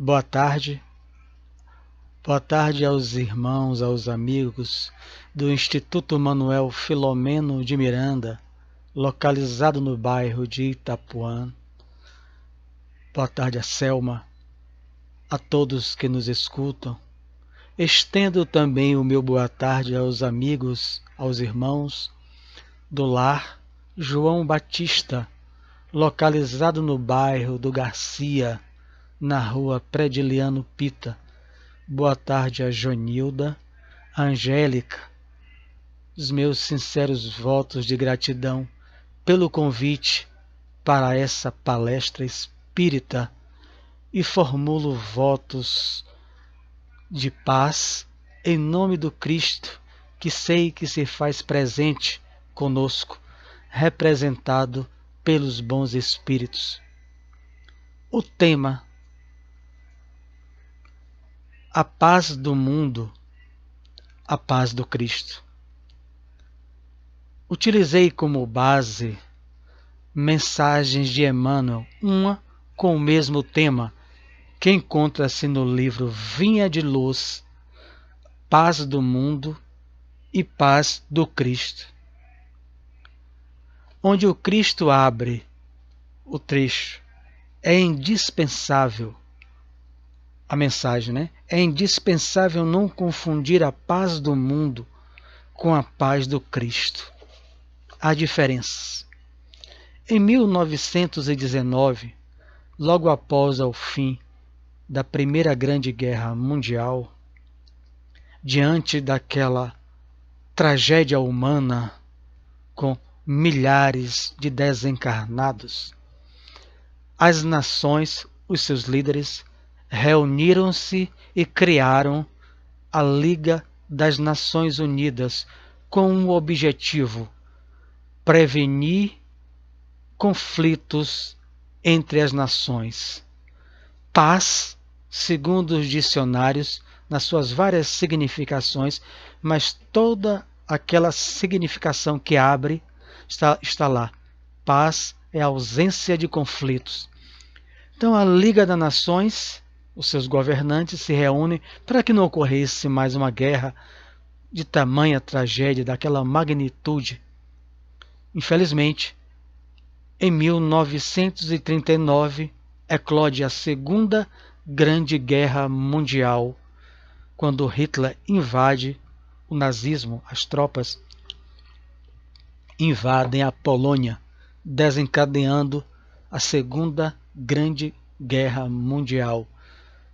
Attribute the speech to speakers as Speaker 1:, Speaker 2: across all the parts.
Speaker 1: Boa tarde. Boa tarde aos irmãos, aos amigos do Instituto Manuel Filomeno de Miranda, localizado no bairro de Itapuã. Boa tarde a Selma, a todos que nos escutam. Estendo também o meu boa tarde aos amigos, aos irmãos do Lar João Batista, localizado no bairro do Garcia, na rua Prediliano Pita. Boa tarde a Jonilda, a Angélica, os meus sinceros votos de gratidão pelo convite para essa palestra espírita e formulo votos de paz em nome do Cristo, que sei que se faz presente conosco, representado pelos bons espíritos. O tema: a paz do mundo, a paz do Cristo. Utilizei como base mensagens de Emmanuel, uma com o mesmo tema, que encontra-se no livro Vinha de Luz, Paz do Mundo e Paz do Cristo, onde o Cristo abre o trecho. É indispensável, a mensagem, né? É indispensável não confundir a paz do mundo com a paz do Cristo. Há diferenças. Em 1919, logo após o fim da Primeira Grande Guerra Mundial, diante daquela tragédia humana com milhares de desencarnados, as nações, os seus líderes, reuniram-se e criaram a Liga das Nações Unidas com o objetivo: prevenir conflitos entre as nações. Paz, segundo os dicionários, nas suas várias significações, mas toda aquela significação que abre está lá. Paz é a ausência de conflitos. Então a Liga das Nações, os seus governantes se reúnem para que não ocorresse mais uma guerra de tamanha tragédia, daquela magnitude. Infelizmente, em 1939, eclode a Segunda Grande Guerra Mundial, quando Hitler invade o nazismo, as tropas invadem a Polônia, desencadeando a Segunda Grande Guerra Mundial.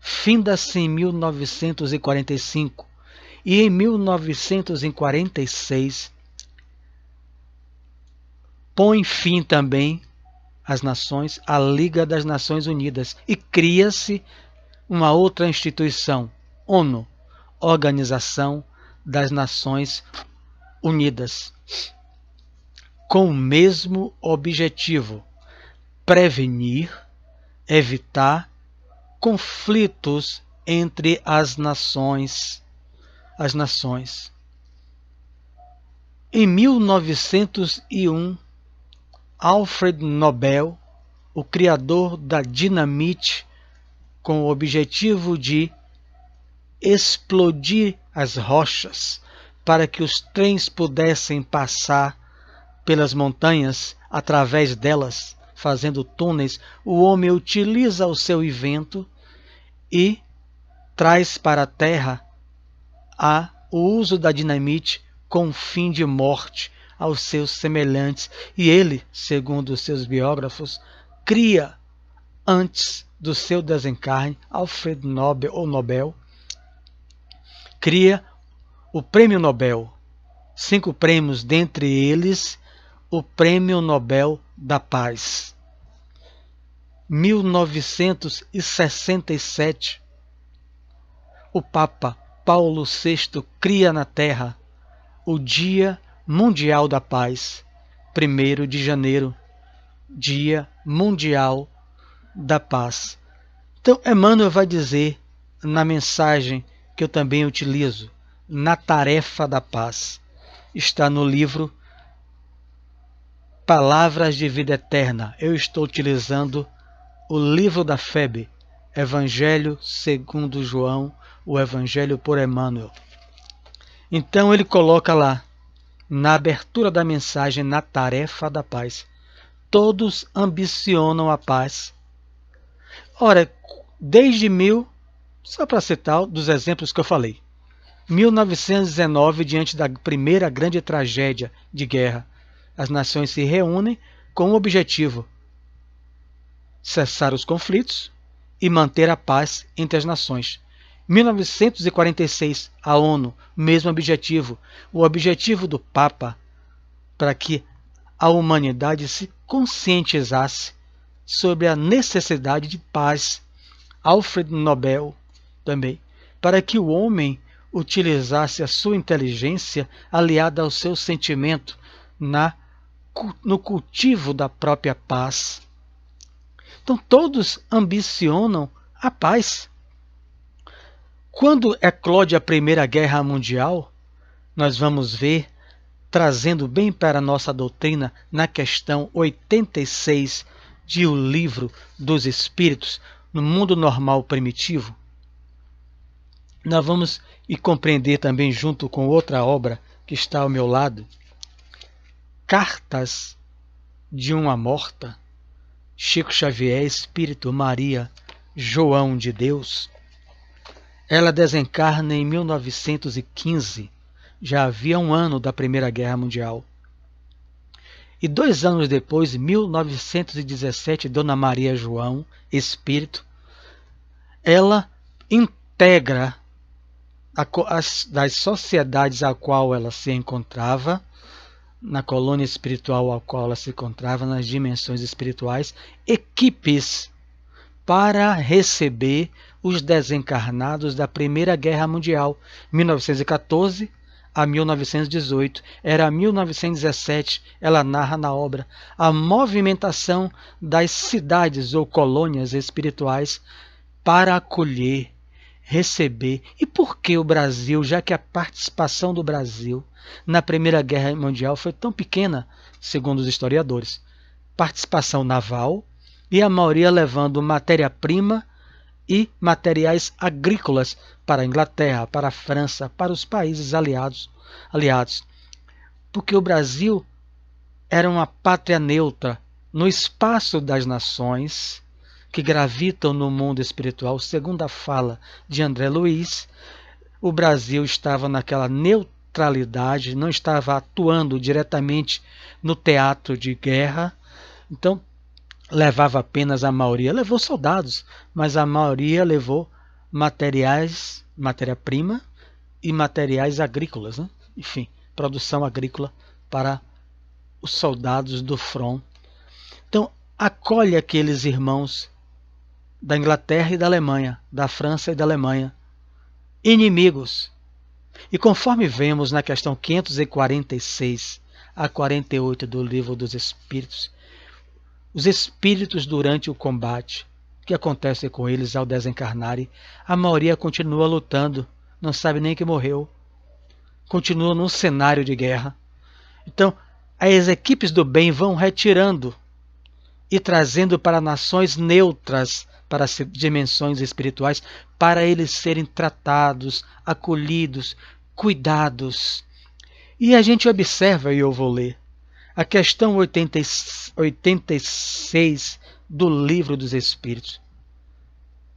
Speaker 1: Finda-se em 1945 e em 1946 põe fim também às nações, a Liga das Nações Unidas, e cria-se uma outra instituição, ONU, Organização das Nações Unidas, com o mesmo objetivo: prevenir, evitar conflitos entre as nações. Em 1901, Alfred Nobel, o criador da dinamite, com o objetivo de explodir as rochas para que os trens pudessem passar pelas montanhas, através delas, fazendo túneis, o homem utiliza o seu invento e traz para a Terra o uso da dinamite com fim de morte aos seus semelhantes. E ele, segundo os seus biógrafos, cria, antes do seu desencarne, Alfred Nobel, cria o Prêmio Nobel, 5 prêmios, dentre eles o Prêmio Nobel da Paz. 1967, o Papa Paulo VI cria na Terra o Dia Mundial da Paz, 1º de janeiro, Dia Mundial da Paz. Então, Emmanuel vai dizer na mensagem que eu também utilizo, na tarefa da paz, está no livro Palavras de Vida Eterna. Eu estou utilizando o livro da FEB, Evangelho segundo João, o Evangelho por Emmanuel. Então ele coloca lá, na abertura da mensagem, na tarefa da paz. Todos ambicionam a paz. Ora, desde só para citar dos exemplos que eu falei, 1919, diante da primeira grande tragédia de guerra, as nações se reúnem com o objetivo: cessar os conflitos e manter a paz entre as nações. 1946, a ONU, mesmo objetivo. O objetivo do Papa para que a humanidade se conscientizasse sobre a necessidade de paz. Alfred Nobel também, para que o homem utilizasse a sua inteligência aliada ao seu sentimento no cultivo da própria paz. Então todos ambicionam a paz. Quando eclode a Primeira Guerra Mundial, nós vamos ver, trazendo bem para a nossa doutrina, na questão 86 de O Livro dos Espíritos, no mundo normal primitivo, nós vamos compreender também, junto com outra obra que está ao meu lado, Cartas de uma Morta, Chico Xavier, Espírito Maria, João de Deus. Ela desencarna em 1915, já havia um ano da Primeira Guerra Mundial. E 2 anos depois, 1917, Dona Maria João, Espírito, ela integra das sociedades a qual ela se encontrava, na colônia espiritual a qual ela se encontrava, nas dimensões espirituais, equipes para receber os desencarnados da Primeira Guerra Mundial, 1914 a 1918. Era 1917, ela narra na obra, a movimentação das cidades ou colônias espirituais para acolher, receber. E por que o Brasil, já que a participação do Brasil na Primeira Guerra Mundial foi tão pequena, segundo os historiadores? Participação naval e a maioria levando matéria-prima e materiais agrícolas para a Inglaterra, para a França, para os países aliados. Porque o Brasil era uma pátria neutra no espaço das nações que gravitam no mundo espiritual. Segundo a fala de André Luiz, o Brasil estava naquela neutralidade, não estava atuando diretamente no teatro de guerra. Então, levava apenas a maioria, levou soldados, mas a maioria levou materiais, matéria-prima e materiais agrícolas, né? Enfim, produção agrícola para os soldados do front. Então, acolhe aqueles irmãos da Inglaterra e da Alemanha, da França e da Alemanha, inimigos. E conforme vemos na questão 546 a 48 do Livro dos Espíritos, os espíritos durante o combate, o que acontece com eles ao desencarnarem, a maioria continua lutando, não sabe nem que morreu, continua num cenário de guerra. Então, as equipes do bem vão retirando e trazendo para nações neutras, para as dimensões espirituais, para eles serem tratados, acolhidos, cuidados. E a gente observa, e eu vou ler, a questão 86 do Livro dos Espíritos.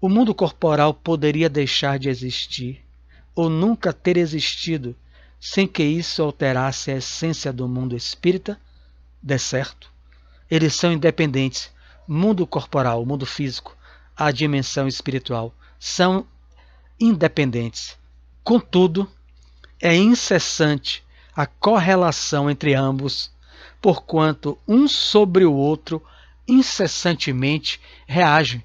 Speaker 1: O mundo corporal poderia deixar de existir, ou nunca ter existido, sem que isso alterasse a essência do mundo espírita? De certo. Eles são independentes. Mundo corporal, mundo físico, a dimensão espiritual, são independentes. Contudo, é incessante a correlação entre ambos, porquanto um sobre o outro incessantemente reagem.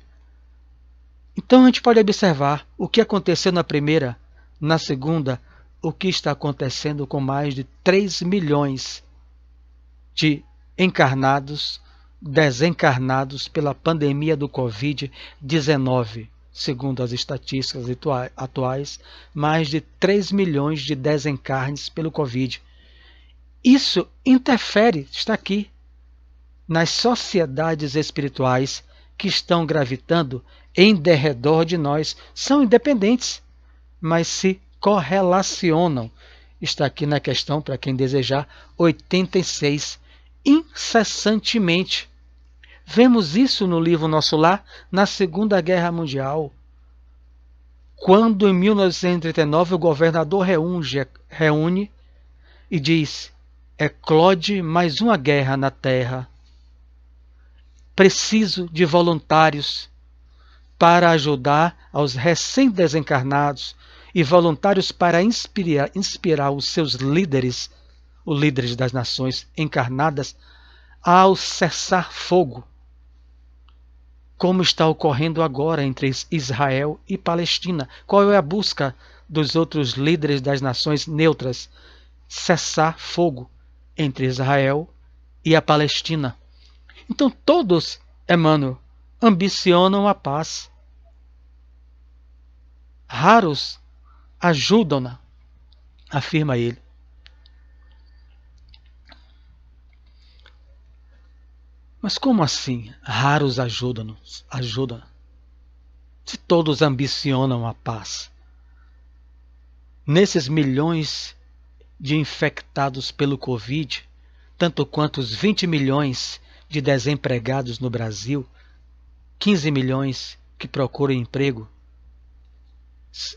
Speaker 1: Então a gente pode observar o que aconteceu na primeira, na segunda, o que está acontecendo com mais de 3 milhões de encarnados, desencarnados pela pandemia do Covid-19. Segundo as estatísticas atuais, mais de 3 milhões de desencarnes pelo Covid. Isso interfere, está aqui, nas sociedades espirituais que estão gravitando em derredor de nós são independentes, mas se correlacionam. Está aqui na questão, para quem desejar, 86, incessantemente. Vemos isso no livro Nosso Lar, na Segunda Guerra Mundial, quando em 1939 o governador reúne e diz: eclode mais uma guerra na Terra. Preciso de voluntários para ajudar aos recém-desencarnados e voluntários para inspirar os seus líderes, os líderes das nações encarnadas, ao cessar fogo, como está ocorrendo agora entre Israel e Palestina. Qual é a busca dos outros líderes das nações neutras? Cessar fogo entre Israel e a Palestina. Então todos, Emmanuel, ambicionam a paz. Raros ajudam-na, afirma ele. Mas como assim? Raros ajudam-nos? Se todos ambicionam a paz. Nesses milhões de infectados pelo Covid, tanto quanto os 20 milhões de desempregados no Brasil, 15 milhões que procuram emprego,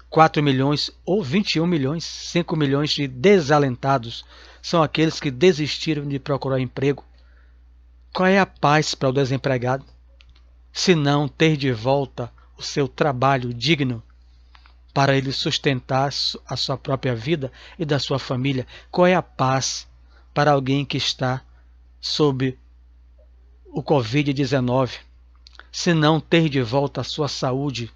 Speaker 1: 4 milhões ou 21 milhões, 5 milhões de desalentados são aqueles que desistiram de procurar emprego. Qual é a paz para o desempregado, se não ter de volta o seu trabalho digno para ele sustentar a sua própria vida e da sua família? Qual é a paz para alguém que está sob o Covid-19, se não ter de volta a sua saúde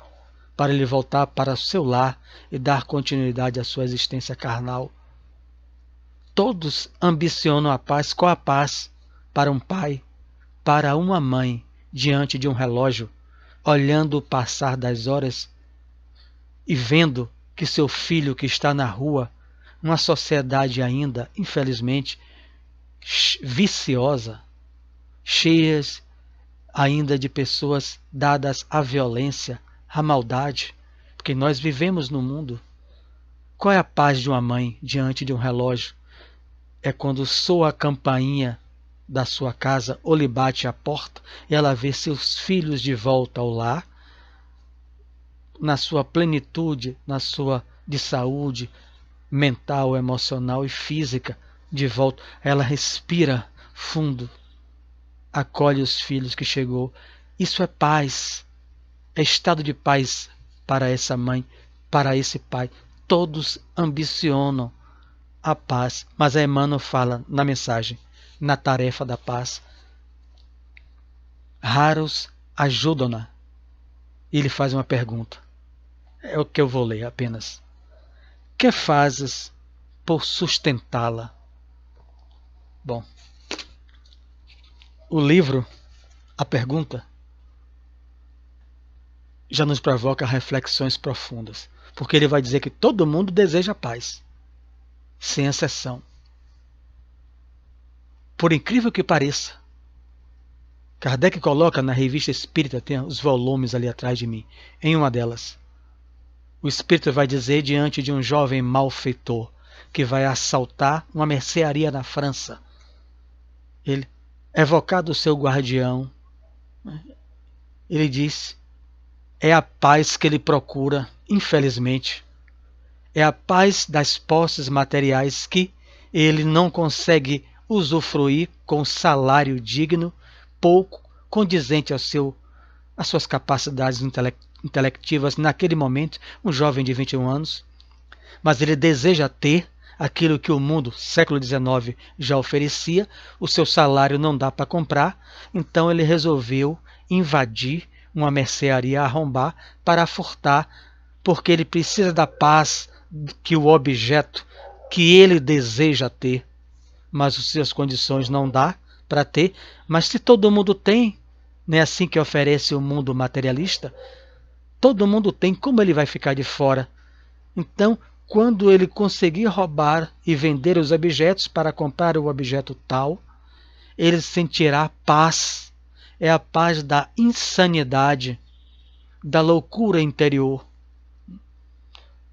Speaker 1: para ele voltar para o seu lar e dar continuidade à sua existência carnal? Todos ambicionam a paz. Qual a paz para um pai, para uma mãe, diante de um relógio, olhando o passar das horas e vendo que seu filho que está na rua, uma sociedade ainda, infelizmente, viciosa, cheias ainda de pessoas dadas à violência, à maldade, porque nós vivemos no mundo. Qual é a paz de uma mãe diante de um relógio? É quando soa a campainha da sua casa ou lhe bate a porta e ela vê seus filhos de volta ao lar, na sua plenitude, de saúde mental, emocional e física, de volta. Ela respira fundo, acolhe os filhos que chegou. Isso é paz, é estado de paz para essa mãe, para esse pai. Todos ambicionam a paz, mas a Emmanuel fala na mensagem, na tarefa da paz, raros ajudam-na. E ele faz uma pergunta, é o que eu vou ler apenas. Que fazes por sustentá-la? Bom, o livro, a pergunta, já nos provoca reflexões profundas, porque ele vai dizer que todo mundo deseja paz, sem exceção. Por incrível que pareça, Kardec coloca na Revista Espírita, tem os volumes ali atrás de mim, em uma delas, o Espírito vai dizer diante de um jovem malfeitor que vai assaltar uma mercearia na França. Ele, evocado o seu guardião, ele diz: é a paz que ele procura, infelizmente. É a paz das posses materiais que ele não consegue usufruir com salário digno, pouco condizente às suas capacidades intelectivas naquele momento, um jovem de 21 anos, mas ele deseja ter aquilo que o mundo, século XIX, já oferecia. O seu salário não dá para comprar, então ele resolveu invadir uma mercearia, arrombar, para furtar, porque ele precisa da paz que o objeto que ele deseja ter, mas as suas condições não dá para ter. Mas se todo mundo tem, não é assim que oferece o mundo materialista? Todo mundo tem, como ele vai ficar de fora? Então, quando ele conseguir roubar e vender os objetos para comprar o objeto tal, ele sentirá paz, é a paz da insanidade, da loucura interior.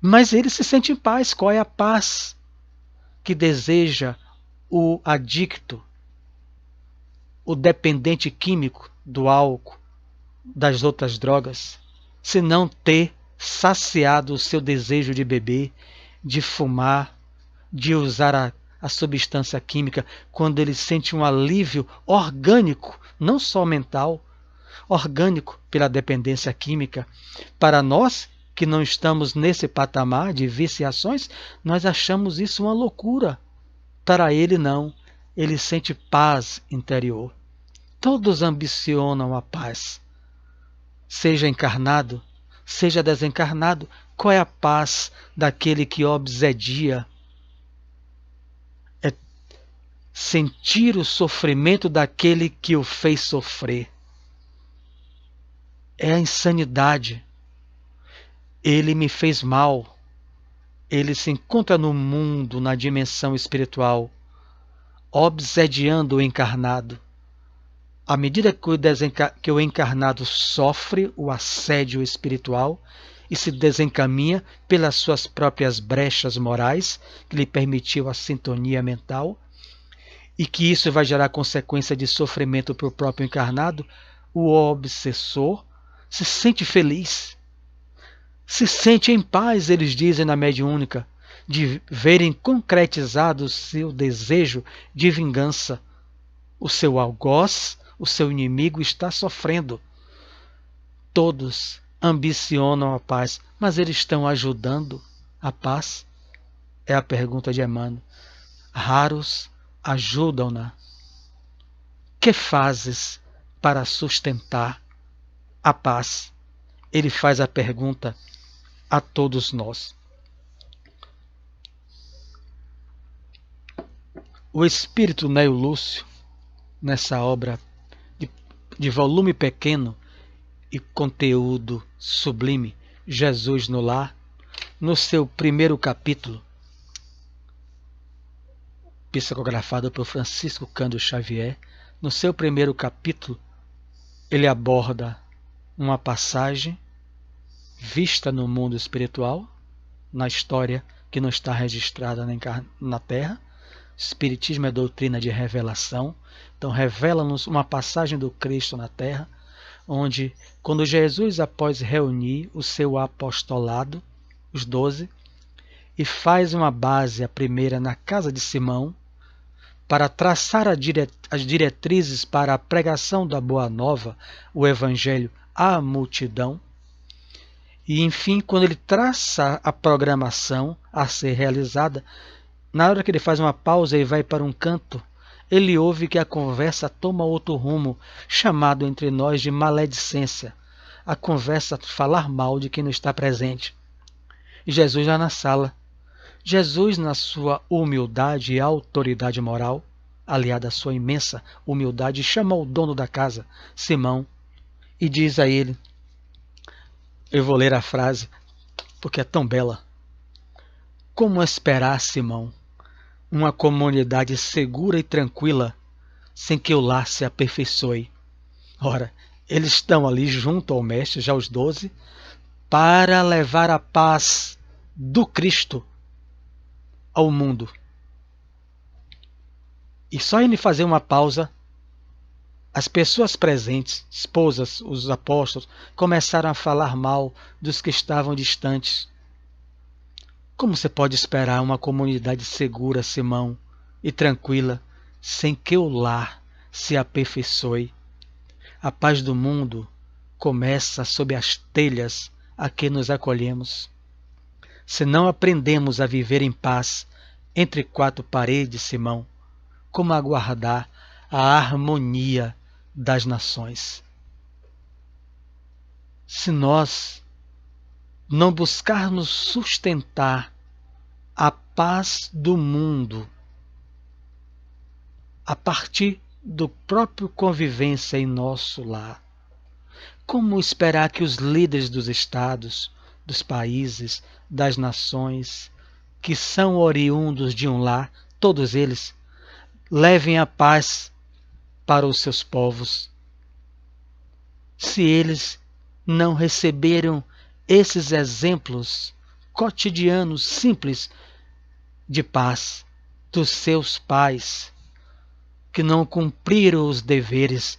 Speaker 1: Mas ele se sente em paz. Qual é a paz que deseja o adicto, o dependente químico do álcool, das outras drogas, se não ter saciado o seu desejo de beber, de fumar, de usar a substância química, quando ele sente um alívio orgânico, não só mental, orgânico pela dependência química. Para nós que não estamos nesse patamar de viciações, nós achamos isso uma loucura. Para ele não, ele sente paz interior. Todos ambicionam a paz. Seja encarnado, seja desencarnado, qual é a paz daquele que obsedia? É sentir o sofrimento daquele que o fez sofrer. É a insanidade. Ele me fez mal. Ele se encontra no mundo, na dimensão espiritual, obsediando o encarnado. À medida que o encarnado sofre o assédio espiritual e se desencaminha pelas suas próprias brechas morais, que lhe permitiu a sintonia mental, e que isso vai gerar consequência de sofrimento para o próprio encarnado, o obsessor se sente feliz, se sente em paz, eles dizem na mediúnica, de verem concretizado o seu desejo de vingança. O seu algoz, o seu inimigo está sofrendo. Todos ambicionam a paz, mas eles estão ajudando a paz? É a pergunta de Emmanuel. Raros ajudam-na. Que fazes para sustentar a paz? Ele faz a pergunta a todos nós. O espírito Neo Lúcio, nessa obra de volume pequeno e conteúdo sublime, Jesus no Lar, no seu primeiro capítulo, psicografado por Francisco Cândido Xavier, no seu primeiro capítulo, ele aborda uma passagem vista no mundo espiritual, na história que não está registrada na Terra. Espiritismo é doutrina de revelação, então revela-nos uma passagem do Cristo na Terra, onde, quando Jesus, após reunir o seu apostolado, os 12, e faz uma base, a primeira, na casa de Simão, para traçar as diretrizes para a pregação da Boa Nova, o Evangelho à multidão, e, enfim, quando ele traça a programação a ser realizada, na hora que ele faz uma pausa e vai para um canto, ele ouve que a conversa toma outro rumo, chamado entre nós de maledicência. A conversa falar mal de quem não está presente. E Jesus já na sala. Jesus, na sua humildade e autoridade moral, aliada à sua imensa humildade, chama o dono da casa, Simão, e diz a ele, eu vou ler a frase, porque é tão bela. Como esperar, Simão, uma comunidade segura e tranquila, sem que o lar se aperfeiçoe? Ora, eles estão ali junto ao Mestre, já os 12, para levar a paz do Cristo ao mundo. E só ele fazer uma pausa, as pessoas presentes, esposas, os apóstolos, começaram a falar mal dos que estavam distantes. Como você pode esperar uma comunidade segura, Simão, e tranquila, sem que o lar se aperfeiçoe? A paz do mundo começa sob as telhas a que nos acolhemos. Se não aprendemos a viver em paz entre quatro paredes, Simão, como aguardar a harmonia das nações? Se nós não buscarmos sustentar a paz do mundo a partir do próprio convivência em nosso lar, como esperar que os líderes dos estados, dos países, das nações, que são oriundos de um lar, todos eles, levem a paz para os seus povos? se eles não receberam esses exemplos cotidianos, simples, de paz dos seus pais, que não cumpriram os deveres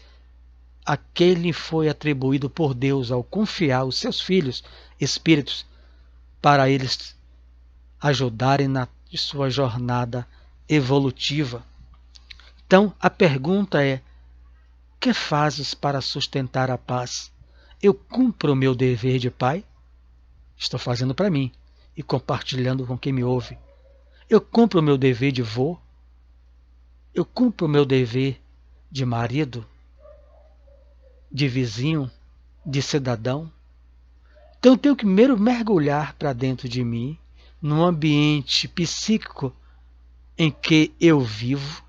Speaker 1: a que lhe foi atribuído por Deus ao confiar os seus filhos, espíritos, para eles ajudarem na sua jornada evolutiva. Então, a pergunta é: que fazes para sustentar a paz? Eu cumpro o meu dever de pai? Estou fazendo para mim e compartilhando com quem me ouve. Eu cumpro o meu dever de vô? Eu cumpro o meu dever de marido, de vizinho, de cidadão? Então eu tenho que primeiro mergulhar para dentro de mim, no ambiente psíquico em que eu vivo,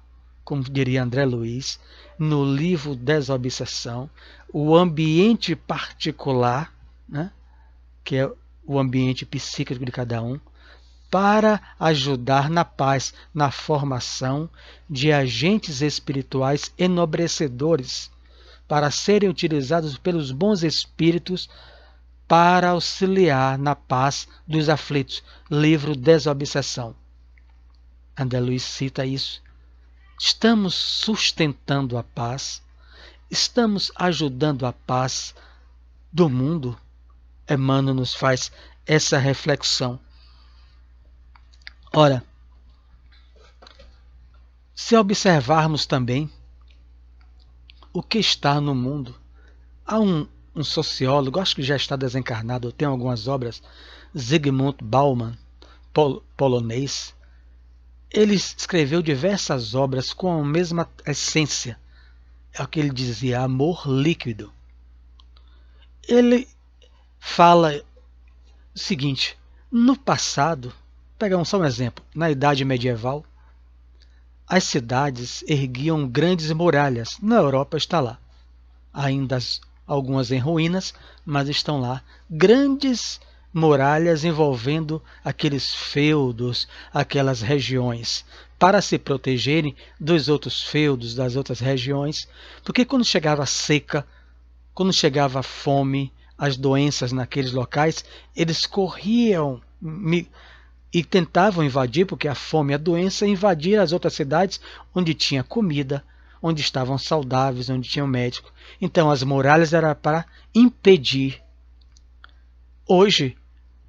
Speaker 1: como diria André Luiz, no livro Desobsessão, o ambiente particular, né, que é o ambiente psíquico de cada um, para ajudar na paz, na formação de agentes espirituais enobrecedores, para serem utilizados pelos bons espíritos para auxiliar na paz dos aflitos. Livro Desobsessão. André Luiz cita isso. Estamos sustentando a paz? Estamos ajudando a paz do mundo? Emmanuel nos faz essa reflexão. Ora, se observarmos também o que está no mundo, há um sociólogo, acho que já está desencarnado, tem algumas obras, Zygmunt Bauman, polonês. Ele escreveu diversas obras com a mesma essência. É o que ele dizia, amor líquido. Ele fala o seguinte: no passado, pegamos só um exemplo, na Idade Medieval, as cidades erguiam grandes muralhas. Na Europa está lá. Ainda algumas em ruínas, mas estão lá. Grandes muralhas envolvendo aqueles feudos, aquelas regiões, para se protegerem dos outros feudos, das outras regiões. Porque quando chegava a seca, quando chegava a fome, as doenças naqueles locais, eles corriam e tentavam invadir, porque a fome e a doença invadiram as outras cidades onde tinha comida, onde estavam saudáveis, onde tinham médico. Então as muralhas eram para impedir. Hoje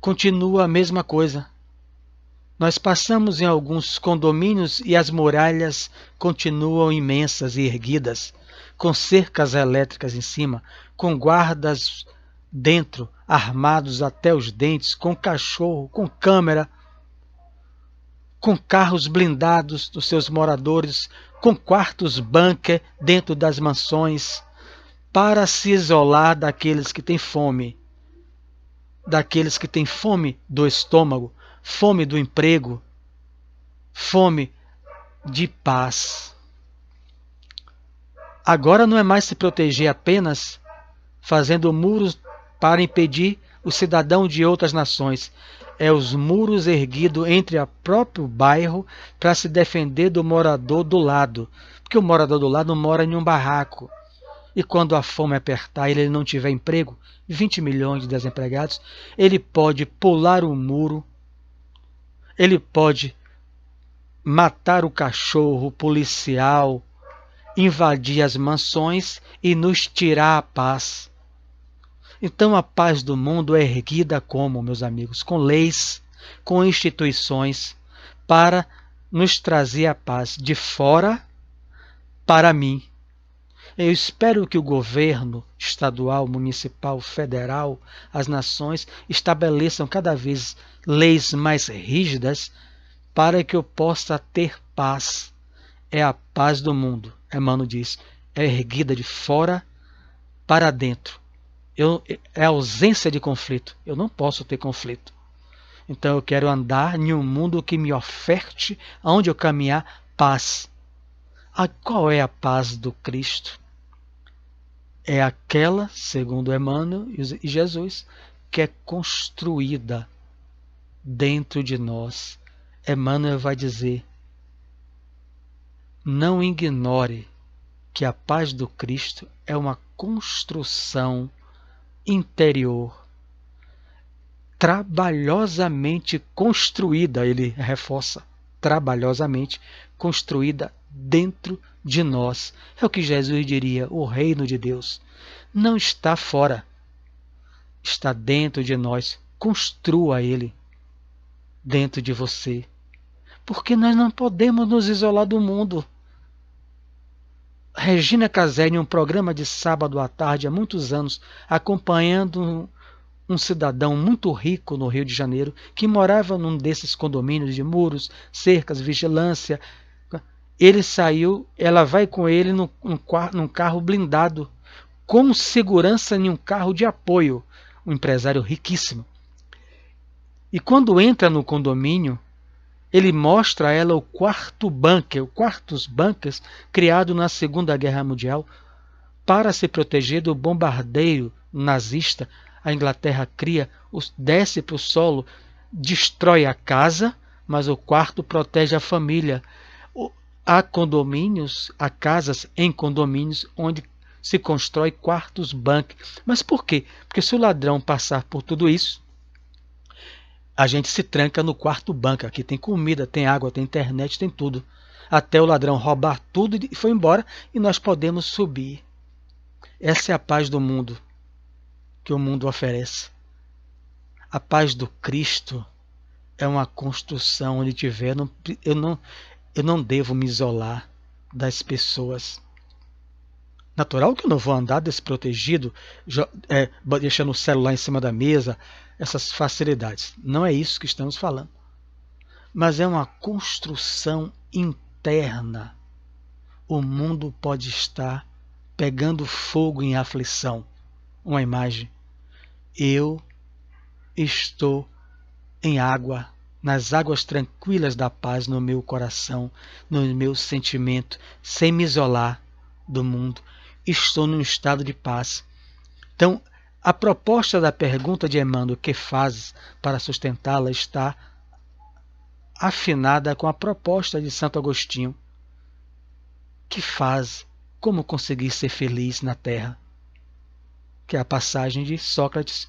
Speaker 1: continua a mesma coisa. Nós passamos em alguns condomínios e as muralhas continuam imensas e erguidas, com cercas elétricas em cima, com guardas dentro, armados até os dentes, com cachorro, com câmera, com carros blindados dos seus moradores, com quartos bunker dentro das mansões, para se isolar daqueles que têm fome, daqueles que têm fome do estômago, fome do emprego, fome de paz. Agora não é mais se proteger apenas fazendo muros para impedir o cidadão de outras nações. É os muros erguidos entre o próprio bairro para se defender do morador do lado. Porque o morador do lado mora em um barraco. E quando a fome apertar e ele não tiver emprego, 20 milhões de desempregados, ele pode pular o muro, ele pode matar o cachorro, o policial, invadir as mansões e nos tirar a paz. Então a paz do mundo é erguida como, meus amigos? Com leis, com instituições, para nos trazer a paz de fora para mim. Eu espero que o governo estadual, municipal, federal, as nações estabeleçam cada vez leis mais rígidas para que eu possa ter paz. É a paz do mundo, Emmanuel diz, é erguida de fora para dentro. É a ausência de conflito. Eu não posso ter conflito. Então eu quero andar em um mundo que me oferte, aonde eu caminhar, paz. Qual é a paz do Cristo? É aquela, segundo Emmanuel e Jesus, que é construída dentro de nós. Emmanuel vai dizer: não ignore que a paz do Cristo é uma construção interior, trabalhosamente construída, ele reforça, trabalhosamente construída dentro de nós. É o que Jesus diria: o reino de Deus não está fora, está dentro de nós. Construa ele dentro de você, porque nós não podemos nos isolar do mundo. Regina Casé, em um programa de sábado à tarde, há muitos anos, acompanhando um cidadão muito rico no Rio de Janeiro, que morava num desses condomínios de muros, cercas, vigilância. Ele saiu, ela vai com ele num carro blindado, com segurança em um carro de apoio, um empresário riquíssimo. E quando entra no condomínio, ele mostra a ela o quarto bunker, o quartos bunkers criado na Segunda Guerra Mundial para se proteger do bombardeio nazista. A Inglaterra cria, desce para o solo, destrói a casa, mas o quarto protege a família. Há condomínios, há casas em condomínios onde se constrói quartos bunker. Mas por quê? Porque se o ladrão passar por tudo isso, a gente se tranca no quarto bunker. Aqui tem comida, tem água, tem internet, tem tudo. Até o ladrão roubar tudo e foi embora e nós podemos subir. Essa é a paz do mundo que o mundo oferece. A paz do Cristo é uma construção onde tiver. Eu não devo me isolar das pessoas. Natural que eu não vou andar desprotegido, deixando o celular em cima da mesa, essas facilidades. Não é isso que estamos falando. Mas é uma construção interna. O mundo pode estar pegando fogo em aflição. Uma imagem. Eu estou em água, nas águas tranquilas da paz no meu coração, no meu sentimento, sem me isolar do mundo. Estou num estado de paz. Então, a proposta da pergunta de Emmanuel, que fazes para sustentá-la, está afinada com a proposta de Santo Agostinho. Que faz? Como conseguir ser feliz na terra? Que é a passagem de Sócrates,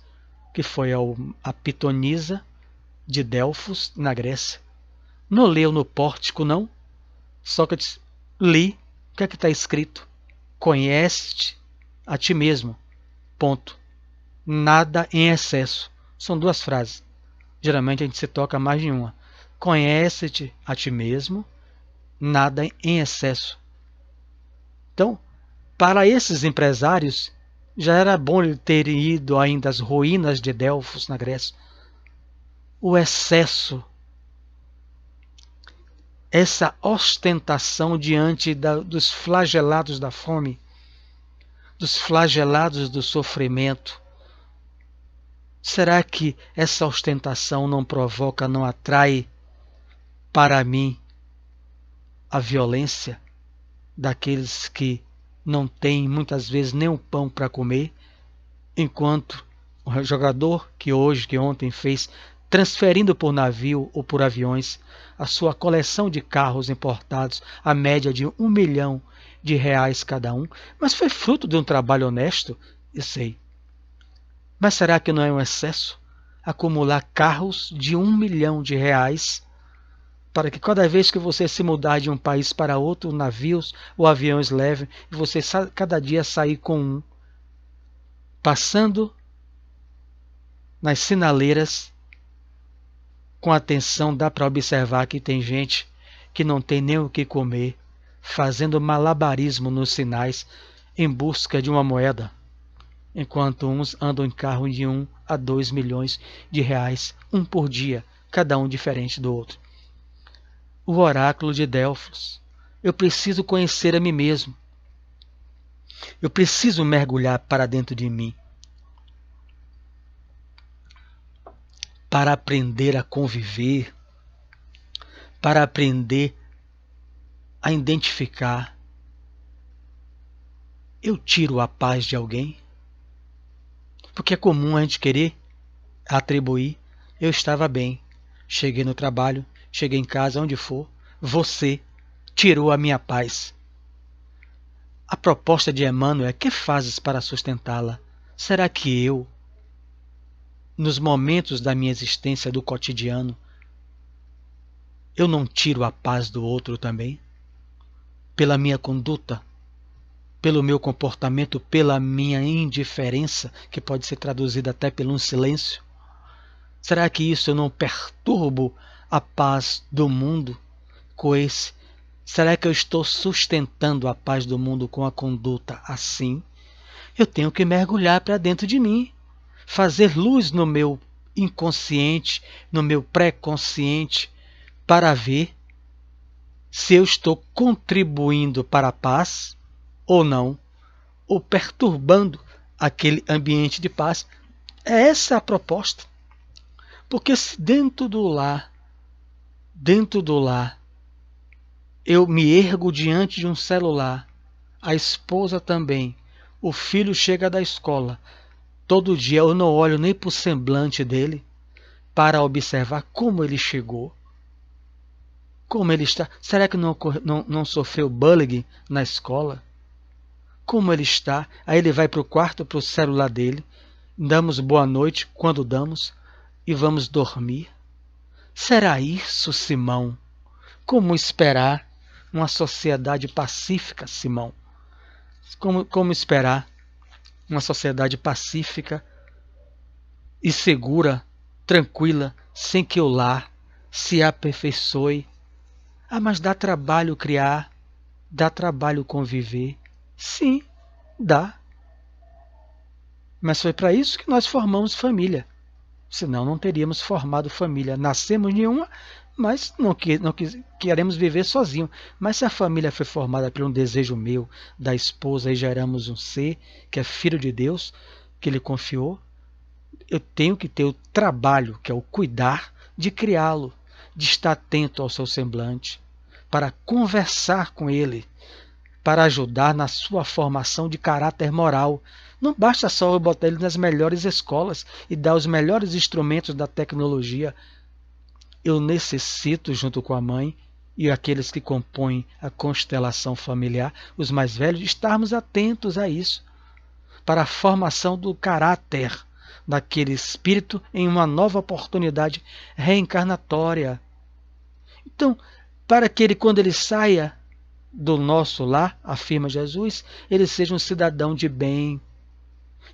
Speaker 1: que foi a pitonisa de Delfos, na Grécia. Não leu no pórtico, não? Sócrates, li. O que é que está escrito? Conhece-te a ti mesmo. Ponto. Nada em excesso. São duas frases. Geralmente a gente se toca mais de uma. Conhece-te a ti mesmo. Nada em excesso. Então, para esses empresários, já era bom ele ter ido ainda às ruínas de Delfos, na Grécia. O excesso, essa ostentação diante dos flagelados da fome, dos flagelados do sofrimento. Será que essa ostentação não provoca, não atrai para mim a violência daqueles que não têm muitas vezes nem um pão para comer, enquanto o jogador que ontem fez, transferindo por navio ou por aviões a sua coleção de carros importados, a média de R$1 milhão cada um, mas foi fruto de um trabalho honesto, eu sei. Mas será que não é um excesso acumular carros de R$1 milhão para que cada vez que você se mudar de um país para outro, navios ou aviões levem, e você cada dia sair com um, passando nas sinaleiras, com atenção, dá para observar que tem gente que não tem nem o que comer, fazendo malabarismo nos sinais em busca de uma moeda, enquanto uns andam em carro de R$1 a R$2 milhões, um por dia, cada um diferente do outro. O oráculo de Delfos. Eu preciso conhecer a mim mesmo. Eu preciso mergulhar para dentro de mim, para aprender a conviver, para aprender a identificar. Eu tiro a paz de alguém? Porque é comum a gente querer atribuir. Eu estava bem, cheguei no trabalho, cheguei em casa, onde for, você tirou a minha paz. A proposta de Emmanuel é: que fazes para sustentá-la? Será que eu, nos momentos da minha existência do cotidiano, eu não tiro a paz do outro também? Pela minha conduta, pelo meu comportamento, pela minha indiferença, que pode ser traduzida até pelo um silêncio? Será que isso eu não perturbo a paz do mundo com esse? Será que eu estou sustentando a paz do mundo com a conduta assim? Eu tenho que mergulhar para dentro de mim, fazer luz no meu inconsciente, no meu pré-consciente, para ver se eu estou contribuindo para a paz ou não, ou perturbando aquele ambiente de paz. É essa a proposta. Porque se dentro do lar, eu me ergo diante de um celular, a esposa também, o filho chega da escola, todo dia eu não olho nem para o semblante dele para observar como ele chegou, como ele está. Será que não sofreu bullying na escola? Como ele está? Aí ele vai para o quarto, para o celular dele, damos boa noite quando damos e vamos dormir. Será isso, Simão? Como esperar uma sociedade pacífica, Simão? Como esperar uma sociedade pacífica e segura, tranquila, sem que o lar se aperfeiçoe? Ah, mas dá trabalho criar, dá trabalho conviver. Sim, dá. Mas foi para isso que nós formamos família. Senão não teríamos formado família. Nascemos em uma, mas não queremos viver sozinho. Mas se a família foi formada por um desejo meu, da esposa, e geramos um ser que é filho de Deus, que ele confiou, eu tenho que ter o trabalho, que é o cuidar, de criá-lo, de estar atento ao seu semblante, para conversar com ele, para ajudar na sua formação de caráter moral. Não basta só eu botar ele nas melhores escolas e dar os melhores instrumentos da tecnologia. Eu necessito, junto com a mãe e aqueles que compõem a constelação familiar, os mais velhos, estarmos atentos a isso, para a formação do caráter daquele espírito em uma nova oportunidade reencarnatória. Então, para que ele, quando ele saia do nosso lar, afirma Jesus, ele seja um cidadão de bem,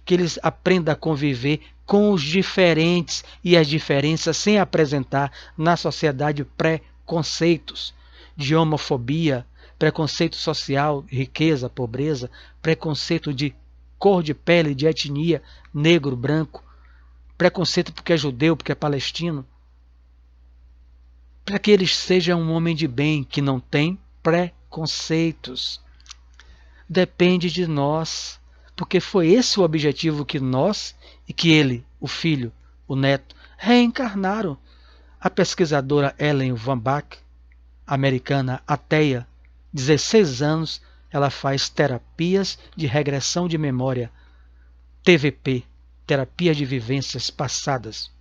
Speaker 1: que eles aprendam a conviver com os diferentes e as diferenças sem apresentar na sociedade preconceitos de homofobia, preconceito social, riqueza, pobreza, preconceito de cor de pele, de etnia, negro, branco, preconceito porque é judeu, porque é palestino, para que eles sejam um homem de bem que não tem preconceitos. Depende de nós, porque foi esse o objetivo que nós e que ele, o filho, o neto, reencarnaram. A pesquisadora Ellen Wambach, americana ateia, 16 anos, ela faz terapias de regressão de memória, TVP, terapia de vivências passadas,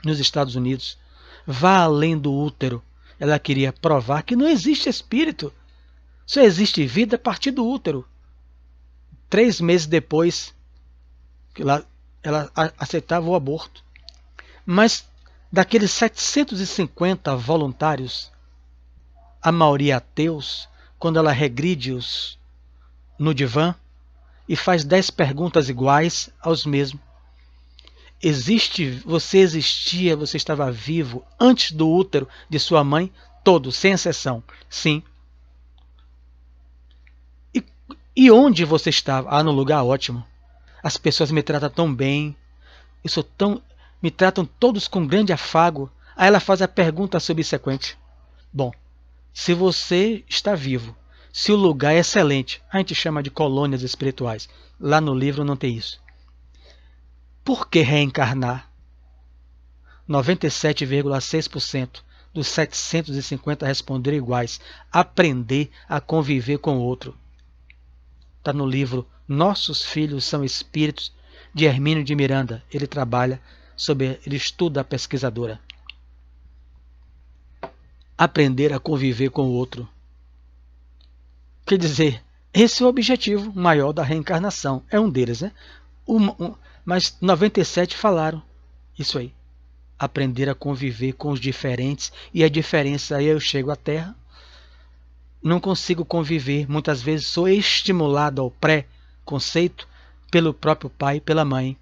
Speaker 1: nos Estados Unidos. Vá além do útero. Ela queria provar que não existe espírito, só existe vida a partir do útero. 3 meses depois, ela aceitava o aborto. Mas daqueles 750 voluntários, a maioria ateus, quando ela regride-os no divã e faz 10 perguntas iguais aos mesmos. Você existia, você estava vivo antes do útero de sua mãe? Todos, sem exceção. Sim. E onde você estava? Ah, no lugar ótimo. As pessoas me tratam tão bem. Me tratam todos com grande afago. Aí ela faz a pergunta subsequente. Bom, se você está vivo, se o lugar é excelente, a gente chama de colônias espirituais. Lá no livro não tem isso. Por que reencarnar? 97,6% dos 750 responderam iguais. Aprender a conviver com o outro. Está no livro Nossos Filhos São Espíritos, de Hermínio de Miranda. Ele ele estuda a pesquisadora. Aprender a conviver com o outro. Quer dizer, Esse é o objetivo maior da reencarnação. É um deles, né? Mas 97 falaram isso aí. Aprender a conviver com os diferentes. E a diferença aí eu chego à Terra, não consigo conviver. Muitas vezes sou estimulado ao pré-conceito pelo próprio pai e pela mãe.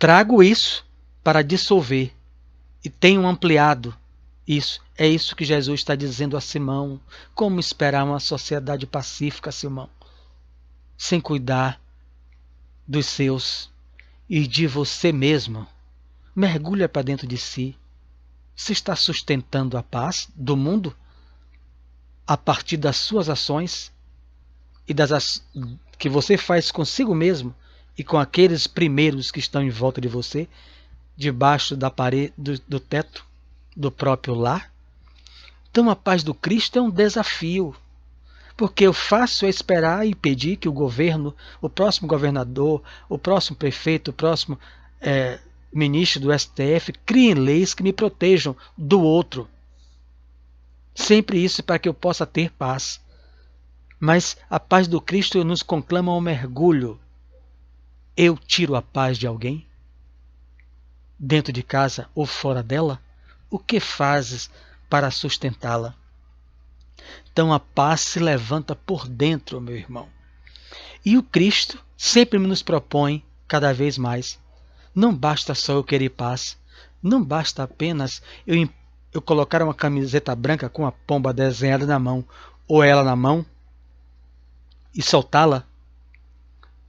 Speaker 1: Trago isso para dissolver e tenho ampliado isso. É isso que Jesus está dizendo a Simão. Como esperar uma sociedade pacífica, Simão, sem cuidar dos seus e de você mesmo? Mergulha para dentro de si. Você está sustentando a paz do mundo a partir das suas ações e das que você faz consigo mesmo e com aqueles primeiros que estão em volta de você, debaixo da parede, do teto do próprio lar? Então a paz do Cristo é um desafio, porque eu faço é esperar e pedir que o governo, o próximo governador, o próximo prefeito, o próximo ministro do STF criem leis que me protejam do outro. Sempre isso para que eu possa ter paz. Mas a paz do Cristo nos conclama ao mergulho. Eu tiro a paz de alguém? Dentro de casa ou fora dela? O que fazes para sustentá-la? Então a paz se levanta por dentro, meu irmão. E o Cristo sempre nos propõe cada vez mais. Não basta só eu querer paz. Não basta apenas eu colocar uma camiseta branca com a pomba desenhada na mão, ou ela na mão, e soltá-la,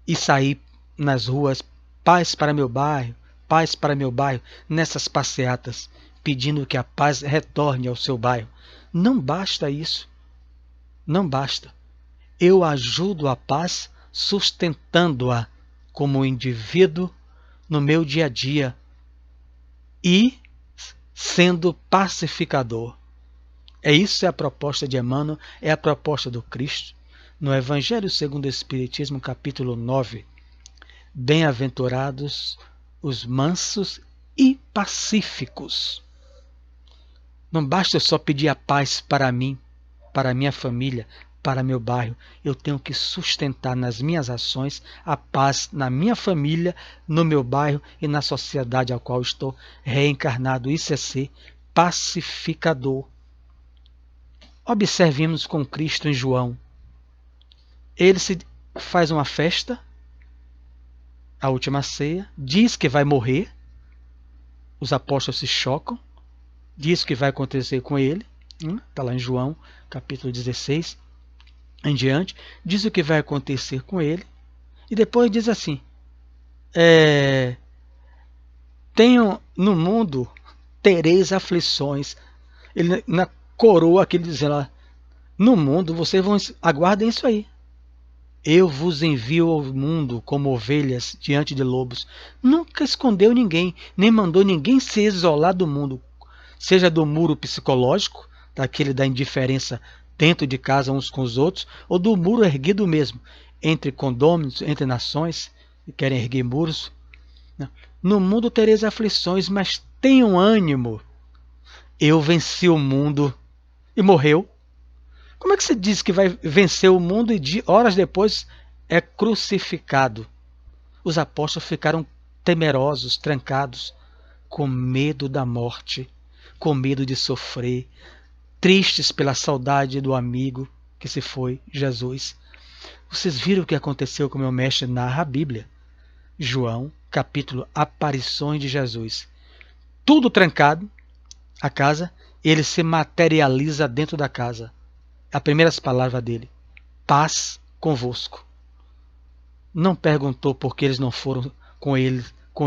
Speaker 1: e sair nas ruas, paz para meu bairro, nessas passeatas, pedindo que a paz retorne ao seu bairro. Não basta isso. Não basta. Eu ajudo a paz sustentando-a como indivíduo no meu dia a dia e sendo pacificador. Isso é a proposta de Emmanuel, é a proposta do Cristo. No Evangelho segundo o Espiritismo, capítulo 9, bem-aventurados os mansos e pacíficos. Não basta só pedir a paz para mim, para a minha família, para meu bairro. Eu tenho que sustentar nas minhas ações a paz na minha família, no meu bairro e na sociedade ao qual estou reencarnado. Isso é ser pacificador. Observemos com Cristo em João. Ele se faz uma festa, a última ceia, diz que vai morrer. Os apóstolos se chocam, diz o que vai acontecer com ele. Está lá em João, capítulo 16, em diante. Diz o que vai acontecer com ele. E depois diz assim, no mundo tereis aflições. Ele, na coroa que ele diz lá, no mundo vocês vão, aguardem isso aí. Eu vos envio ao mundo como ovelhas diante de lobos. Nunca escondeu ninguém, nem mandou ninguém se isolar do mundo, seja do muro psicológico, daquele da indiferença dentro de casa uns com os outros, ou do muro erguido mesmo, entre condôminos, entre nações, que querem erguer muros. No mundo tereis aflições, mas tenham ânimo. Eu venci o mundo. E morreu. Como é que se diz que vai vencer o mundo e horas depois é crucificado? Os apóstolos ficaram temerosos, trancados, com medo da morte, com medo de sofrer, tristes pela saudade do amigo que se foi, Jesus. Vocês viram o que aconteceu com o meu mestre narra a Bíblia. João, capítulo Aparições de Jesus. Tudo trancado, a casa, ele se materializa dentro da casa. As primeiras palavras dele, paz convosco. Não perguntou por que eles não foram com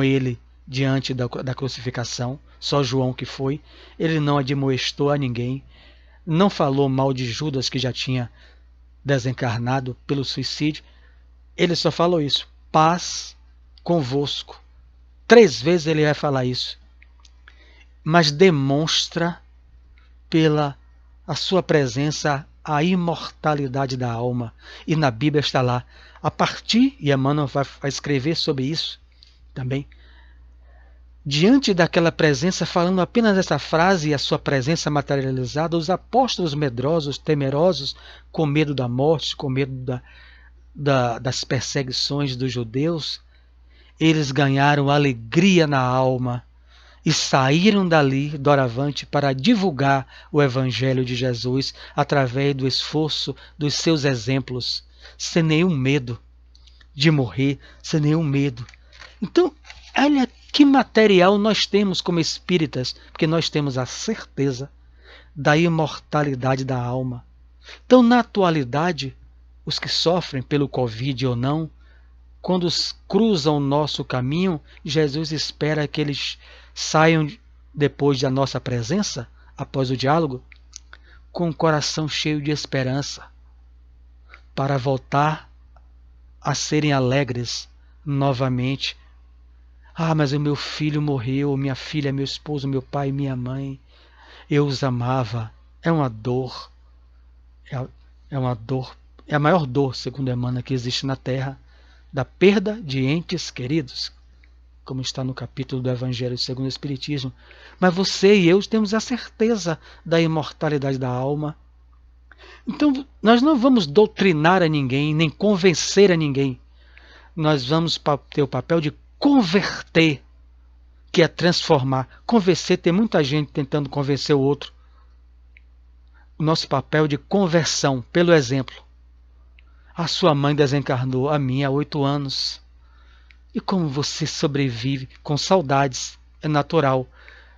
Speaker 1: ele diante da crucificação, só João que foi. Ele não admoestou a ninguém, não falou mal de Judas que já tinha desencarnado pelo suicídio. Ele só falou isso, paz convosco. 3 vezes ele vai falar isso, mas demonstra pela a sua presença a imortalidade da alma. E na Bíblia está lá, a partir, e Emmanuel vai escrever sobre isso também, Diante daquela presença, falando apenas essa frase e a sua presença materializada, os apóstolos medrosos, temerosos, com medo da morte, com medo das perseguições dos judeus, eles ganharam alegria na alma e saíram dali, doravante, para divulgar o Evangelho de Jesus através do esforço dos seus exemplos, sem nenhum medo de morrer, sem nenhum medo. Então, olha que material nós temos como espíritas, porque nós temos a certeza da imortalidade da alma. Então, na atualidade, os que sofrem pelo Covid ou não, quando cruzam o nosso caminho, Jesus espera que eles saiam depois da nossa presença, após o diálogo, com o coração cheio de esperança, para voltar a serem alegres novamente. Ah, mas o meu filho morreu, minha filha, meu esposo, meu pai, minha mãe, eu os amava. É uma dor, é uma dor, é a maior dor, segundo Emmanuel, que existe na Terra, da perda de entes queridos, como está no capítulo do Evangelho segundo o Espiritismo. Mas você e eu temos a certeza da imortalidade da alma. Então, nós não vamos doutrinar a ninguém, nem convencer a ninguém. Nós vamos ter o papel de converter, que é transformar. Convencer, tem muita gente tentando convencer o outro. O nosso papel de conversão, pelo exemplo. A sua mãe desencarnou, a minha há 8 anos. E como você sobrevive com saudades, é natural.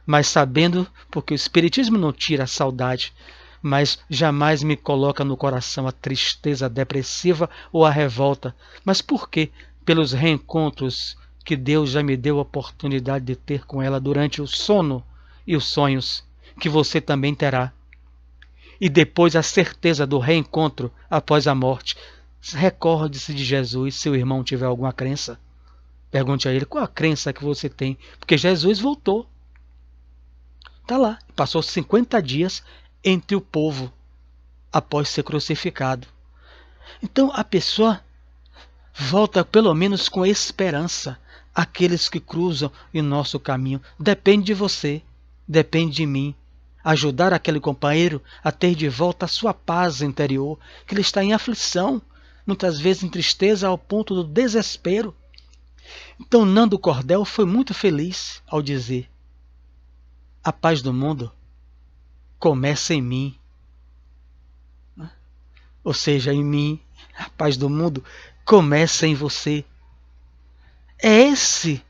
Speaker 1: Mas sabendo, porque o Espiritismo não tira a saudade, mas jamais me coloca no coração a tristeza depressiva ou a revolta. Mas por quê? Pelos reencontros que Deus já me deu a oportunidade de ter com ela durante o sono e os sonhos, que você também terá. E depois a certeza do reencontro após a morte. Recorde-se de Jesus, se o irmão tiver alguma crença. Pergunte a ele qual a crença que você tem, porque Jesus voltou. Está lá, passou 50 dias entre o povo após ser crucificado. Então a pessoa volta pelo menos com esperança. Aqueles que cruzam em nosso caminho. Depende de você, depende de mim. Ajudar aquele companheiro a ter de volta a sua paz interior, que ele está em aflição, muitas vezes em tristeza ao ponto do desespero. Então Nando Cordel foi muito feliz ao dizer: a paz do mundo começa em mim. Ou seja, em mim, a paz do mundo começa em você. É esse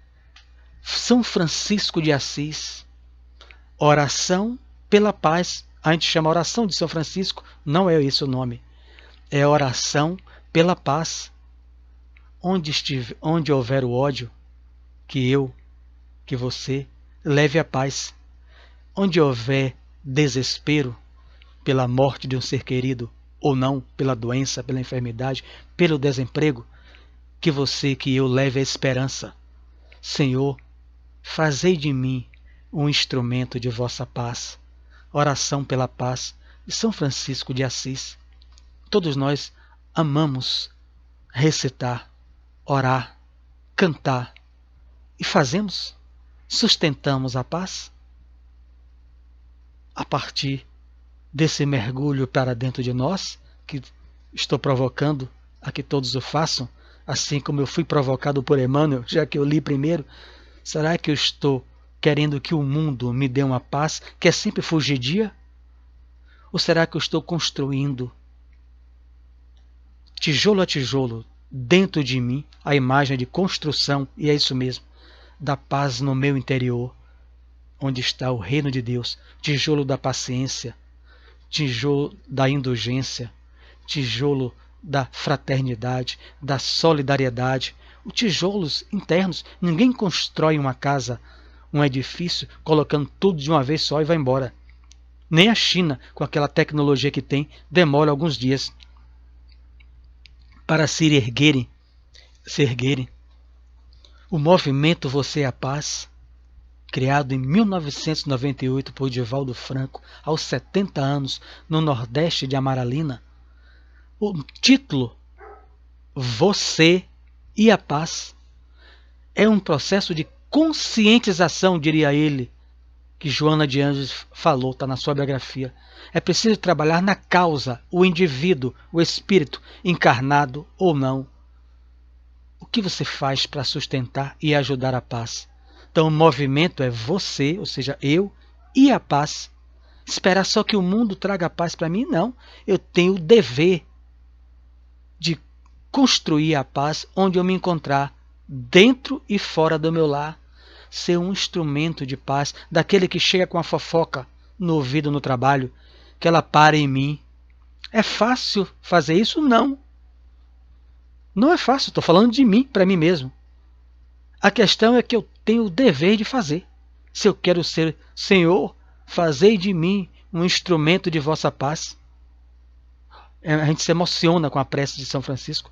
Speaker 1: São Francisco de Assis. Oração pela paz. A gente chama oração de São Francisco, não é esse o nome. É oração pela paz. Onde houver o ódio, que você, leve a paz. Onde houver desespero pela morte de um ser querido, ou não, pela doença, pela enfermidade, pelo desemprego, que eu leve a esperança. Senhor, fazei de mim um instrumento de vossa paz. Oração pela paz de São Francisco de Assis. Todos nós amamos recitar, orar, cantar e fazemos, sustentamos a paz a partir desse mergulho para dentro de nós, que estou provocando a que todos o façam, assim como eu fui provocado por Emmanuel, já que eu li primeiro. Será que eu estou querendo que o mundo me dê uma paz que é sempre fugidia? Ou será que eu estou construindo, tijolo a tijolo, dentro de mim, a imagem de construção, e é isso mesmo, da paz no meu interior, onde está o reino de Deus, tijolo da paciência, tijolo da indulgência, tijolo da fraternidade, da solidariedade, os tijolos internos. Ninguém constrói uma casa, um edifício, colocando tudo de uma vez só e vai embora. Nem a China, com aquela tecnologia que tem, demora alguns dias para se erguerem. O movimento Você é a Paz, criado em 1998 por Divaldo Franco, aos 70 anos, no Nordeste de Amaralina. O título, Você e a Paz, é um processo de conscientização, diria ele, que Joana de Ângeles falou, está na sua biografia. É preciso trabalhar na causa, o indivíduo, o espírito, encarnado ou não. O que você faz para sustentar e ajudar a paz? Então o movimento é você, ou seja, eu e a paz. Esperar só que o mundo traga a paz para mim? Não. Eu tenho o dever de construir a paz onde eu me encontrar, dentro e fora do meu lar. Ser um instrumento de paz, daquele que chega com a fofoca no ouvido no trabalho, que ela pare em mim. É fácil fazer isso? Não. Não é fácil, estou falando de mim, para mim mesmo. A questão é que eu tenho o dever de fazer. Se eu quero ser Senhor, fazei de mim um instrumento de vossa paz. A gente se emociona com a prece de São Francisco.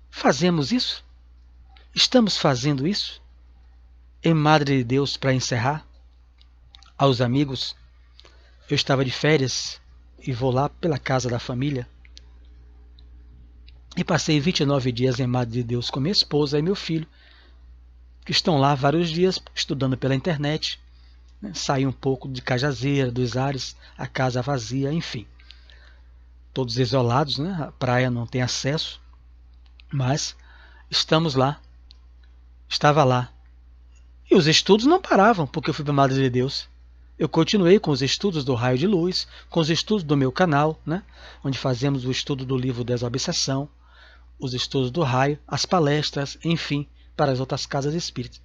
Speaker 1: Fazemos isso? Estamos fazendo isso? Em Madre de Deus, para encerrar, aos amigos, eu estava de férias e vou lá pela casa da família e passei 29 dias em Madre de Deus com minha esposa e meu filho, que estão lá vários dias estudando pela internet, né? Saí um pouco de Cajazeira, dos ares, a casa vazia, enfim. Todos isolados, né? A praia não tem acesso, mas estamos lá, estava lá. E os estudos não paravam, porque eu fui para a Madre de Deus. Eu continuei com os estudos do Raio de Luz, com os estudos do meu canal, né? Onde fazemos o estudo do livro Desobsessão, os estudos do Raio, as palestras, enfim, para as outras casas espíritas.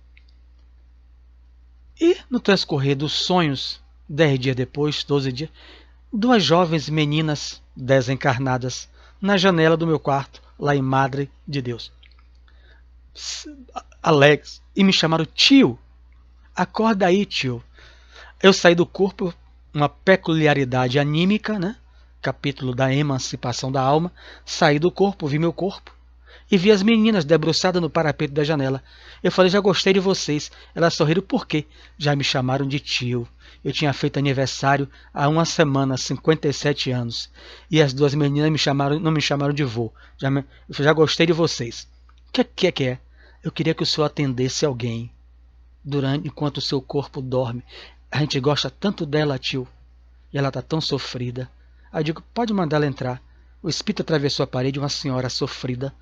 Speaker 1: E no transcorrer dos sonhos, 10 dias depois, 12 dias, duas jovens meninas desencarnadas na janela do meu quarto, lá em Madre de Deus. Alex, e me chamaram tio. Acorda aí, tio. Eu saí do corpo, uma peculiaridade anímica, né? Capítulo da emancipação da alma. Saí do corpo, vi meu corpo e vi as meninas debruçadas no parapeito da janela. Eu falei, já gostei de vocês. Elas sorriram, por quê? Já me chamaram de tio. Eu tinha feito aniversário há uma semana, 57 anos. E as duas meninas não me chamaram de vô. Eu já gostei de vocês. O que é? Eu queria que o senhor atendesse alguém enquanto o seu corpo dorme. A gente gosta tanto dela, tio. E ela está tão sofrida. Aí eu digo, pode mandar ela entrar. O espírito atravessou a parede, uma senhora sofrida,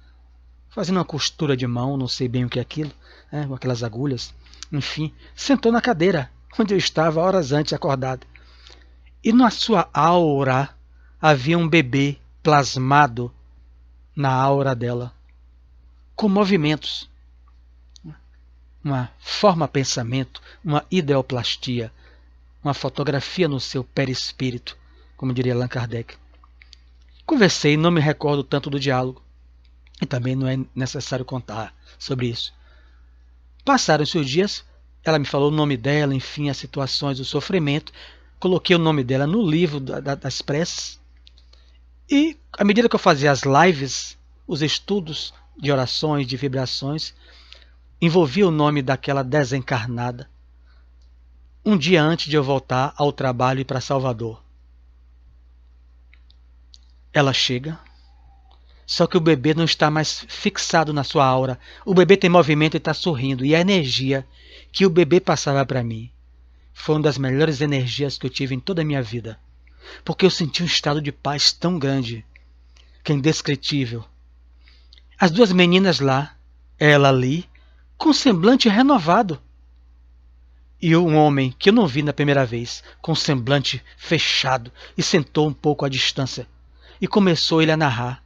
Speaker 1: fazendo uma costura de mão, não sei bem o que é aquilo, né, com aquelas agulhas. Enfim, sentou na cadeira, onde eu estava horas antes acordado. E na sua aura havia um bebê plasmado na aura dela, com movimentos. Uma forma-pensamento, uma ideoplastia, uma fotografia no seu perispírito, como diria Allan Kardec. Conversei, não me recordo tanto do diálogo, e também não é necessário contar sobre isso. Passaram-se os dias, ela me falou o nome dela, enfim, as situações do sofrimento, coloquei o nome dela no livro das preces, e à medida que eu fazia as lives, os estudos de orações, de vibrações, envolvia o nome daquela desencarnada, um dia antes de eu voltar ao trabalho e para Salvador. Ela chega, só que o bebê não está mais fixado na sua aura. O bebê tem movimento e está sorrindo. E a energia que o bebê passava para mim foi uma das melhores energias que eu tive em toda a minha vida. Porque eu senti um estado de paz tão grande, que é indescritível. As duas meninas lá, ela ali, com semblante renovado. E um homem que eu não vi na primeira vez, com semblante fechado, e sentou um pouco à distância. E começou ele a narrar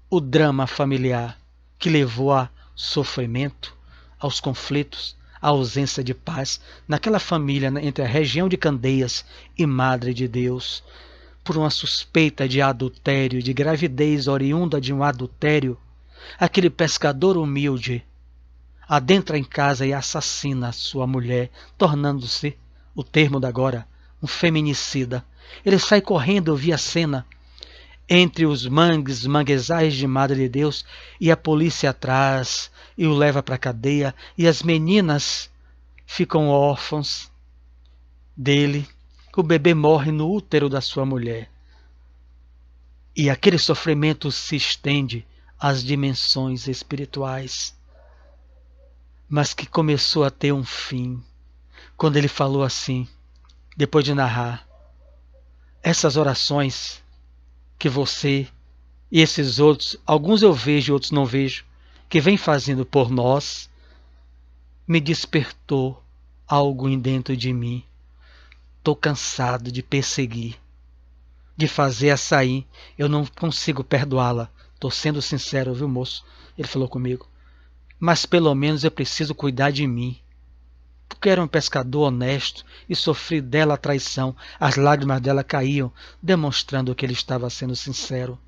Speaker 1: o drama familiar que levou a sofrimento, aos conflitos, à ausência de paz naquela família entre a região de Candeias e Madre de Deus, por uma suspeita de adultério, de gravidez oriunda de um adultério. Aquele pescador humilde adentra em casa e assassina sua mulher, tornando-se, o termo da agora, um feminicida. Ele sai correndo, eu vi a cena, entre os manguezais de Madre de Deus, e a polícia atrás, e o leva para a cadeia, e as meninas ficam órfãos dele. O bebê morre no útero da sua mulher. E aquele sofrimento se estende às dimensões espirituais. mas que começou a ter um fim quando ele falou assim, depois de narrar: essas orações que você e esses outros, alguns eu vejo e outros não vejo, que vem fazendo por nós, me despertou algo em dentro de mim. Estou cansado de perseguir, de fazer açaí. Eu não consigo perdoá-la. Estou sendo sincero, viu, moço? Ele falou comigo. Mas pelo menos eu preciso cuidar de mim. Porque era um pescador honesto e sofri dela a traição. As lágrimas dela caíam, demonstrando que ele estava sendo sincero.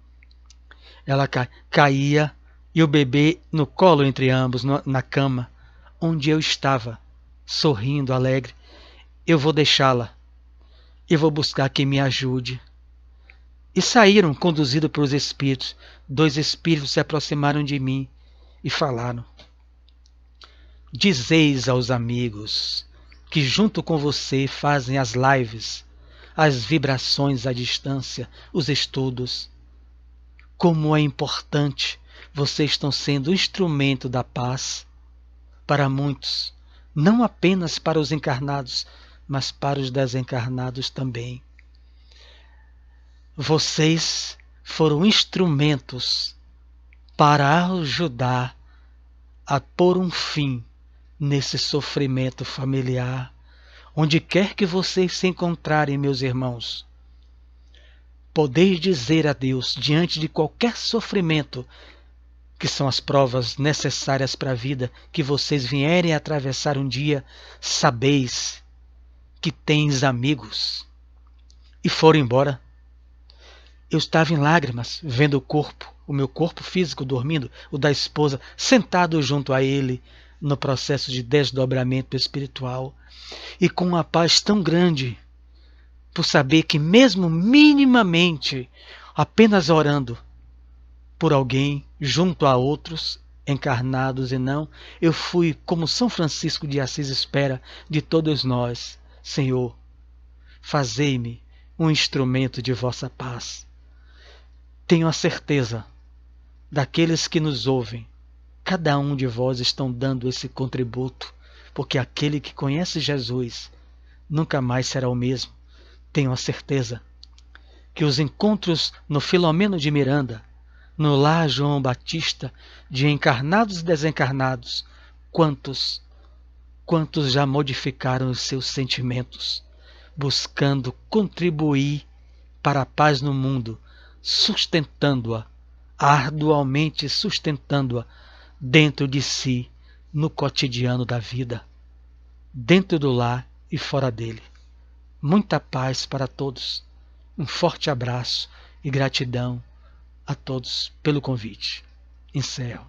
Speaker 1: Ela caía e o bebê no colo entre ambos, na cama, onde eu estava, sorrindo, alegre. Eu vou deixá-la. Eu vou buscar quem me ajude. E saíram, conduzidos pelos espíritos. 2 espíritos se aproximaram de mim e falaram: dizeis aos amigos que junto com você fazem as lives, as vibrações à distância, os estudos, como é importante, vocês estão sendo instrumento da paz para muitos, não apenas para os encarnados, mas para os desencarnados também. Vocês foram instrumentos para ajudar a pôr um fim nesse sofrimento familiar, onde quer que vocês se encontrarem, meus irmãos. Podeis dizer a Deus, diante de qualquer sofrimento, que são as provas necessárias para a vida, que vocês vierem a atravessar um dia, sabeis que tens amigos. E foram embora. Eu estava em lágrimas, vendo o meu corpo físico dormindo, o da esposa, sentado junto a ele, no processo de desdobramento espiritual, e com uma paz tão grande, por saber que mesmo minimamente, apenas orando por alguém, junto a outros, encarnados e não, eu fui, como São Francisco de Assis espera de todos nós: Senhor, fazei-me um instrumento de vossa paz. Tenho a certeza, daqueles que nos ouvem, cada um de vós estão dando esse contributo, porque aquele que conhece Jesus nunca mais será o mesmo. Tenho a certeza que os encontros no Filomeno de Miranda, no Lar João Batista, de encarnados e desencarnados, quantos já modificaram os seus sentimentos, buscando contribuir para a paz no mundo, sustentando-a, arduamente sustentando-a dentro de si, no cotidiano da vida, dentro do lar e fora dele. Muita paz para todos. Um forte abraço e gratidão a todos pelo convite. Encerro.